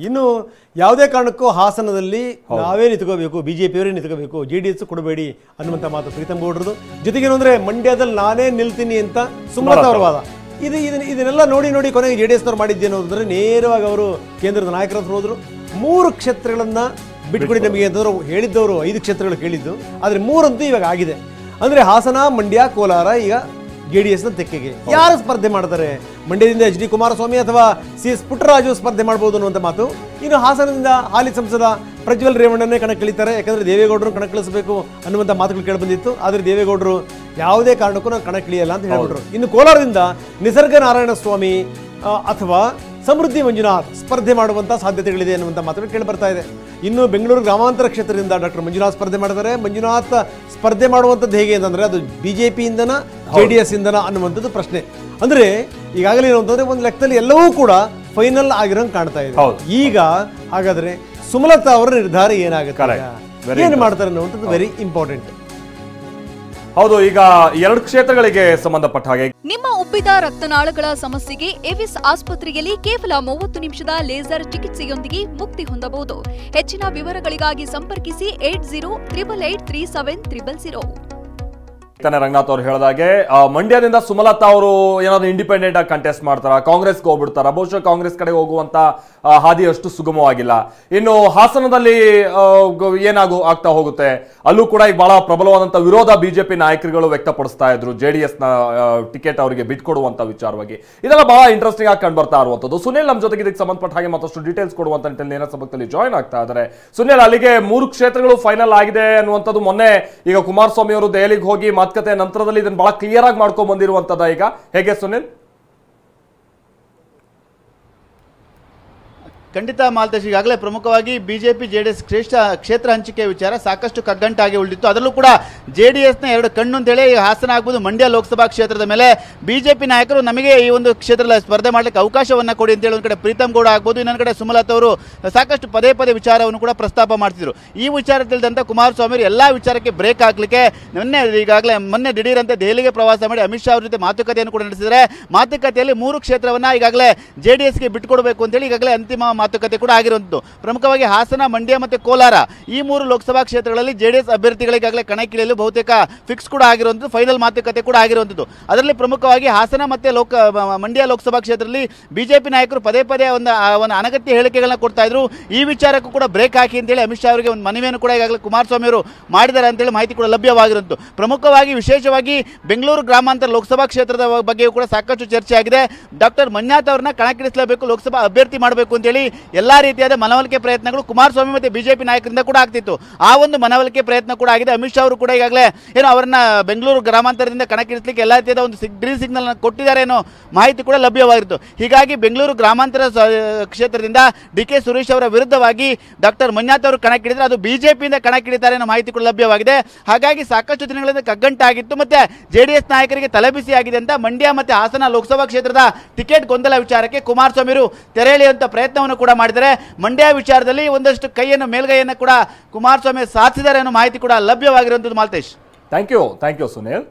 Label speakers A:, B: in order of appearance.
A: ಇನ್ನು ಯಾವುದೇ ಕಾರಣಕ್ಕೂ ಹಾಸನದಲ್ಲಿ ನಾವೇ ನಿಂತ್ಕೋಬೇಕು, ಬಿಜೆಪಿಯವರೇ ನಿಂತ್ಕೋಬೇಕು, ಜೆಡಿಎಸ್ ಕೊಡಬೇಡಿ ಅನ್ನುವಂಥ ಮಾತು ಪ್ರೀತಮ್ ಗೌಡ್ರದು. ಜೊತೆಗೇನು ಅಂದರೆ ಮಂಡ್ಯದಲ್ಲಿ ನಾನೇ ನಿಲ್ತೀನಿ ಅಂತ ಸುಮಲತಾ ಅವರ ವಾದ. ಇದನ್ನೆಲ್ಲ ನೋಡಿ ಕೊನೆಗೆ ಜೆಡಿಎಸ್ನವ್ರು ಮಾಡಿದ್ದೇನು ಅಂದರೆ ನೇರವಾಗಿ ಅವರು ಕೇಂದ್ರದ ನಾಯಕರ ಹತ್ರ ಹೋದರು. 3 ಕ್ಷೇತ್ರಗಳನ್ನು ಬಿಟ್ಕೊಡಿ ನಮಗೆ ಅಂತಂದ್ರೆ ಹೇಳಿದ್ದವರು 5 ಕ್ಷೇತ್ರಗಳು ಕೇಳಿದ್ದು, ಆದರೆ 3 ಅಂತೂ ಇವಾಗ ಆಗಿದೆ. ಅಂದರೆ ಹಾಸನ, ಮಂಡ್ಯ, ಕೋಲಾರ ಈಗ ಜೆಡಿಎಸ್ನ ತೆಕ್ಕೆಗೆ. ಯಾರು ಸ್ಪರ್ಧೆ ಮಾಡ್ತಾರೆ? ಮಂಡ್ಯದಿಂದ ಎಚ್ ಡಿ ಕುಮಾರಸ್ವಾಮಿ ಅಥವಾ ಸಿ.ಎಸ್. ಪುಟ್ಟರಾಜು ಸ್ಪರ್ಧೆ ಮಾಡ್ಬೋದು ಅನ್ನುವಂಥ ಮಾತು. ಇನ್ನು ಹಾಸನದಿಂದ ಹಾಲಿ ಸಂಸದ ಪ್ರಜ್ವಲ್ ರೇವಣ್ಣನೇ ಕಣಕ್ಕಿಳಿತಾರೆ, ಯಾಕಂದರೆ ದೇವೇಗೌಡರು ಕಣಕ್ಕಿಳಿಸಬೇಕು ಅನ್ನುವಂಥ ಮಾತುಗಳು ಕೇಳಿಬಂದಿತ್ತು. ಆದರೆ ದೇವೇಗೌಡರು ಯಾವುದೇ ಕಾರಣಕ್ಕೂ ನಾನು ಕಣಕ್ಕಿಳಿಯಲ್ಲ ಅಂತ ಹೇಳ್ಬಿಟ್ರು. ಇನ್ನು ಕೋಲಾರದಿಂದ ನಿಸರ್ಗ ನಾರಾಯಣ ಸ್ವಾಮಿ ಅಥವಾ ಸಮೃದ್ಧಿ ಮಂಜುನಾಥ್ ಸ್ಪರ್ಧೆ ಮಾಡುವಂಥ ಸಾಧ್ಯತೆಗಳಿದೆ ಅನ್ನುವಂಥ ಮಾತುಗಳು ಕೇಳಿ ಬರ್ತಾ ಇದೆ. ಇನ್ನು ಬೆಂಗಳೂರು ಗ್ರಾಮಾಂತರ ಕ್ಷೇತ್ರದಿಂದ ಡಾಕ್ಟರ್ ಮಂಜುನಾಥ್ ಸ್ಪರ್ಧೆ ಮಾಡಿದ್ದಾರೆ. ಮಂಜುನಾಥ್ ಸ್ಪರ್ಧೆ ಮಾಡುವಂಥದ್ದು ಹೇಗೆ ಅಂತಂದರೆ ಅದು ಬಿಜೆಪಿಯಿಂದನ ಜೆಡಿಎಸ್ ಇಂದನ ಅನ್ನುವಂಥದ್ದು ಪ್ರಶ್ನೆ. ಅಂದರೆ ಈಗಾಗಲೇ ಏನು ಅಂತಂದರೆ ಒಂದು ಲೆಕ್ಕದಲ್ಲಿ ಎಲ್ಲವೂ ಕೂಡ ಫೈನಲ್ ಆಗಿರೋಂಗೆ ಕಾಣ್ತಾ ಇದೆ. ಈಗ ಹಾಗಾದರೆ ಸುಮಲತಾ ಅವರ ನಿರ್ಧಾರ ಏನಾಗುತ್ತೆ, ಏನು ಮಾಡ್ತಾರೆ ಅನ್ನುವಂಥದ್ದು ವೆರಿ ಇಂಪಾರ್ಟೆಂಟ್.
B: ಹೌದು, ಈಗ 2 ಕ್ಷೇತ್ರಗಳಿಗೆ ಸಂಬಂಧಪಟ್ಟ ಹಾಗೆ
C: ನಿಮ್ಮ ಉಬ್ಬಿದ ರಕ್ತನಾಳಗಳ ಸಮಸ್ಯೆಗೆ ಎವಿಸ್ ಆಸ್ಪತ್ರೆಯಲ್ಲಿ ಕೇವಲ 30 ನಿಮಿಷದ ಲೇಸರ್ ಚಿಕಿತ್ಸೆಯೊಂದಿಗೆ ಮುಕ್ತಿ ಹೊಂದಬಹುದು. ಹೆಚ್ಚಿನ ವಿವರಗಳಿಗಾಗಿ ಸಂಪರ್ಕಿಸಿ 8088837300.
B: ರಂಗನಾಥ್ ಅವರು ಹೇಳಿದಾಗೆ ಮಂಡ್ಯದಿಂದ ಸುಮಲತಾ ಅವರು ಏನಾದ್ರು ಇಂಡಿಪೆಂಡೆಂಟ್ ಆಗಿ ಕಂಟೆಸ್ಟ್ ಮಾಡ್ತಾರ, ಕಾಂಗ್ರೆಸ್ಗೆ ಹೋಗ್ಬಿಡ್ತಾರ, ಬಹುಶಃ ಕಾಂಗ್ರೆಸ್ ಕಡೆ ಹೋಗುವಂತ ಹಾದಿ ಅಷ್ಟು ಸುಗಮವಾಗಿಲ್ಲ. ಇನ್ನು ಹಾಸನದಲ್ಲಿ ಆಗ್ತಾ ಹೋಗುತ್ತೆ, ಅಲ್ಲೂ ಕೂಡ ಈಗ ಬಹಳ ಪ್ರಬಲವಾದಂತಹ ವಿರೋಧ ಬಿಜೆಪಿ ನಾಯಕರುಗಳು ವ್ಯಕ್ತಪಡಿಸ್ತಾ ಇದ್ರು ಜೆಡಿಎಸ್ ನ ಟಿಕೆಟ್ ಅವರಿಗೆ ಬಿಟ್ಕೊಡುವಂತ ವಿಚಾರವಾಗಿ. ಇದೆಲ್ಲ ಬಹಳ ಇಂಟ್ರೆಸ್ಟಿಂಗ್ ಆಗಿ ಕಂಡು ಬರ್ತಾ ಇರುವಂತದ್ದು. ಸುನಿಲ್ ನಮ್ಮ ಜೊತೆಗೆ ಇದಕ್ಕೆ ಸಂಬಂಧಪಟ್ಟ ಹಾಗೆ ಮತ್ತಷ್ಟು ಡೀಟೇಲ್ಸ್ ಕೊಡುವಂತ ನೇರ ಸಂಪರ್ಕದಲ್ಲಿ ಜಾಯ್ನ್ ಆಗ್ತಾ ಇದ್ದಾರೆ. ಸುನಿಲ್, ಅಲ್ಲಿಗೆ 3 ಕ್ಷೇತ್ರಗಳು ಫೈನಲ್ ಆಗಿದೆ ಅನ್ನುವಂಥದ್ದು ಮೊನ್ನೆ ಈಗ ಕುಮಾರಸ್ವಾಮಿ ಅವರು ದೆಹಲಿಗೆ ಹೋಗಿ ಮಾತುಕತೆ ನಂತರದಲ್ಲಿ ಇದನ್ನು ಬಹಳ ಕ್ಲಿಯರ್ ಆಗಿ ಮಾಡ್ಕೊಂಡ್ ಬಂದಿರುವಂತದ. ಈಗ ಹೇಗೆ ಸುನಿಲ್?
D: ಖಂಡಿತ ಮಾಲ್ತೇಶ್, ಈಗಾಗಲೇ ಪ್ರಮುಖವಾಗಿ ಬಿಜೆಪಿ ಜೆಡಿಎಸ್ ಕ್ಷೇತ್ರ ಹಂಚಿಕೆ ವಿಚಾರ ಸಾಕಷ್ಟು ಕಗ್ಗಂಟಾಗಿ ಉಳಿದಿತ್ತು. ಅದರಲ್ಲೂ ಕೂಡ ಜೆಡಿಎಸ್ನ 2 ಕಣ್ಣು ಅಂತೇಳಿ ಹಾಸನ ಆಗ್ಬೋದು, ಮಂಡ್ಯ ಲೋಕಸಭಾ ಕ್ಷೇತ್ರದ ಮೇಲೆ ಬಿಜೆಪಿ ನಾಯಕರು ನಮಗೆ ಈ ಒಂದು ಕ್ಷೇತ್ರದಲ್ಲಿ ಸ್ಪರ್ಧೆ ಮಾಡಲಿಕ್ಕೆ ಅವಕಾಶವನ್ನ ಕೊಡಿ ಅಂತೇಳಿ ಒಂದು ಕಡೆ ಪ್ರೀತಮ್ ಗೌಡ ಆಗ್ಬೋದು, ಇನ್ನೊಂದು ಕಡೆ ಸುಮಲತಾ ಅವರು ಸಾಕಷ್ಟು ಪದೇ ವಿಚಾರವನ್ನು ಕೂಡ ಪ್ರಸ್ತಾಪ ಮಾಡ್ತಿದ್ರು. ಈ ವಿಚಾರ ತಿಳಿದಂತ ಕುಮಾರಸ್ವಾಮಿ ಅವರು ಎಲ್ಲಾ ವಿಚಾರಕ್ಕೆ ಬ್ರೇಕ್ ಹಾಕ್ಲಿಕ್ಕೆ ಮೊನ್ನೆ ದಿಢೀರಂತೆ ದೆಹಲಿಗೆ ಪ್ರವಾಸ ಮಾಡಿ ಅಮಿತ್ ಶಾ ಅವರ ಜೊತೆ ಮಾತುಕತೆಯನ್ನು ಕೂಡ ನಡೆಸಿದರೆ, ಮಾತುಕತೆಯಲ್ಲಿ 3 ಕ್ಷೇತ್ರವನ್ನ ಈಗಾಗಲೇ ಜೆಡಿಎಸ್ಗೆ ಬಿಟ್ಟುಕೊಡಬೇಕು ಅಂತೇಳಿ ಈಗಾಗಲೇ ಅಂತಿಮ ಮಾತುಕತೆ ಕೂಡ ಆಗಿರುವಂಥದ್ದು. ಪ್ರಮುಖವಾಗಿ ಹಾಸನ, ಮಂಡ್ಯ ಮತ್ತು ಕೋಲಾರ ಈ 3 ಲೋಕಸಭಾ ಕ್ಷೇತ್ರಗಳಲ್ಲಿ ಜೆಡಿಎಸ್ ಅಭ್ಯರ್ಥಿಗಳಿಗಾಗಲೇ ಕಣಕ್ಕಿಳಿಯಲು ಬಹುತೇಕ ಫಿಕ್ಸ್ ಕೂಡ ಆಗಿರುವಂಥದ್ದು, ಫೈನಲ್ ಮಾತುಕತೆ ಕೂಡ ಆಗಿರುವಂಥದ್ದು. ಅದರಲ್ಲಿ ಪ್ರಮುಖವಾಗಿ ಹಾಸನ ಮತ್ತು ಮಂಡ್ಯ ಲೋಕಸಭಾ ಕ್ಷೇತ್ರದಲ್ಲಿ ಬಿಜೆಪಿ ನಾಯಕರು ಪದೇ ಒಂದು ಅನಗತ್ಯ ಹೇಳಿಕೆಗಳನ್ನ ಕೊಡ್ತಾ ಇದ್ರು. ಈ ವಿಚಾರಕ್ಕೂ ಕೂಡ ಬ್ರೇಕ್ ಹಾಕಿ ಅಂತೇಳಿ ಅಮಿತ್ ಶಾ ಅವರಿಗೆ ಒಂದು ಮನವಿಯನ್ನು ಕೂಡ ಈಗಾಗಲೇ ಕುಮಾರಸ್ವಾಮಿ ಅವರು ಮಾಡಿದ್ದಾರೆ ಅಂತೇಳಿ ಮಾಹಿತಿ ಕೂಡ ಲಭ್ಯವಾಗಿರುವಂಥದ್ದು. ಪ್ರಮುಖವಾಗಿ ವಿಶೇಷವಾಗಿ ಬೆಂಗಳೂರು ಗ್ರಾಮಾಂತರ ಲೋಕಸಭಾ ಕ್ಷೇತ್ರದ ಬಗ್ಗೆಯೂ ಕೂಡ ಸಾಕಷ್ಟು ಚರ್ಚೆ ಆಗಿದೆ. ಡಾಕ್ಟರ್ ಮಂಜುನಾಥ್ ಅವರನ್ನ ಕಣಕ್ಕಿಳಿಸಲೇಬೇಕು, ಲೋಕಸಭಾ ಅಭ್ಯರ್ಥಿ ಮಾಡಬೇಕು ಅಂತೇಳಿ ಎಲ್ಲಾ ರೀತಿಯಾದ ಮನವೊಲಿಕೆ ಪ್ರಯತ್ನಗಳು ಕುಮಾರಸ್ವಾಮಿ ಮತ್ತು ಬಿಜೆಪಿ ನಾಯಕರಿಂದ ಕೂಡ ಆಗ್ತಿತ್ತು. ಆ ಒಂದು ಮನವೊಲಿಕೆ ಪ್ರಯತ್ನ ಕೂಡ ಆಗಿದೆ. ಅಮಿತ್ ಶಾ ಅವರು ಕೂಡ ಈಗಾಗಲೇ ಅವರನ್ನ ಬೆಂಗಳೂರು ಗ್ರಾಮಾಂತರದಿಂದ ಕಣಕ್ಕಿಳಿಸಲಿಕ್ಕೆ ಎಲ್ಲಾ ರೀತಿಯಾದ ಒಂದು ಗ್ರೀನ್ ಸಿಗ್ನಲ್ ಕೊಟ್ಟಿದ್ದಾರೆ ಅನ್ನೋ ಮಾಹಿತಿ ಕೂಡ ಲಭ್ಯವಾಗಿತ್ತು. ಹೀಗಾಗಿ ಬೆಂಗಳೂರು ಗ್ರಾಮಾಂತರ ಕ್ಷೇತ್ರದಿಂದ ಡಿ.ಕೆ. ಸುರೇಶ್ ಅವರ ವಿರುದ್ಧವಾಗಿ ಡಾಕ್ಟರ್ ಮಂಜುನಾಥ್ ಅವರು ಕಣಕ್ಕಿಳಿದ್ರೆ ಅದು ಬಿಜೆಪಿಯಿಂದ ಕಣಕ್ಕಿಳಿತಾರೆ ಅನ್ನೋ ಮಾಹಿತಿ ಕೂಡ ಲಭ್ಯವಾಗಿದೆ. ಹಾಗಾಗಿ ಸಾಕಷ್ಟು ದಿನಗಳಿಂದ ಕಗ್ಗಂಟಾಗಿತ್ತು ಮತ್ತೆ ಜೆಡಿಎಸ್ ನಾಯಕರಿಗೆ ತಲೆಬಿಸಿ ಆಗಿದೆ ಅಂತ ಮಂಡ್ಯ ಮತ್ತು ಹಾಸನ ಲೋಕಸಭಾ ಕ್ಷೇತ್ರದ ಟಿಕೆಟ್ ಗೊಂದಲ ವಿಚಾರಕ್ಕೆ ಕುಮಾರಸ್ವಾಮಿ ಅವರು ತೆರೆ ಎಳೆಯುವಂತ ಪ್ರಯತ್ನವನ್ನು ಕೂಡ ಮಾಡಿದರೆ, ಮಂಡ್ಯ ವಿಚಾರದಲ್ಲಿ ಒಂದಷ್ಟು ಮೇಲ್ಗೈಯನ್ನು ಕೂಡ ಕುಮಾರಸ್ವಾಮಿ ಸಾಧಿಸಿದ್ದಾರೆ ಅನ್ನೋ ಮಾಹಿತಿ ಕೂಡ ಲಭ್ಯವಾಗಿರುವಂಥದ್ದು. Malthesh,
B: thank you Sunil.